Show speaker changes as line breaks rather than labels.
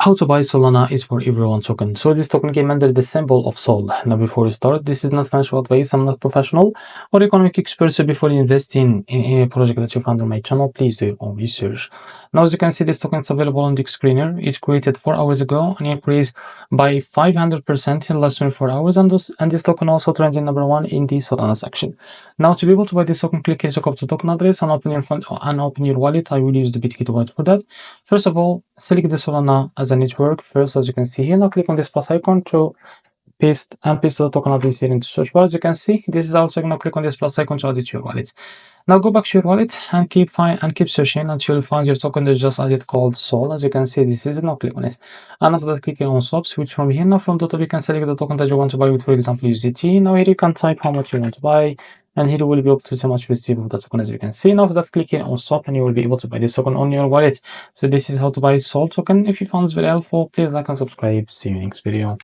How to buy Solana is for everyone token. So this token came under the symbol of Sol. Now before we start, this is not financial advice. I'm not professional or economic expert. So before investing in any project that you found on my channel, please do your own research. Now as you can see, this token is available on the screener. It's created 4 hours ago and increased by 500% in less than 24 hours. And this token also trends in #1 in the Solana section. Now to be able to buy this token, click here to copy the token address and open your fund and open your wallet. I will use the BitKit wallet for that. First of all, select the Solana as a network first, as you can see here. Now click on this plus icon to paste the token address here into search bar. As you can see, this is also going to click on this plus icon to add it to your wallet. Now go back to your wallet and keep searching until you find your token that just added called Sol. As you can see, this is it. Now click on it. And after that, click on swap, switch from here. Now from the top, you can select the token that you want to buy with, for example, USDT. Now here you can type how much you want to buy. And here you will be able to see how much you receive of the token, as you can see. Now after that, click here on swap and you will be able to buy this token on your wallet. So this is how to buy Sol token. If you found this very helpful, please like and subscribe. See you in the next video.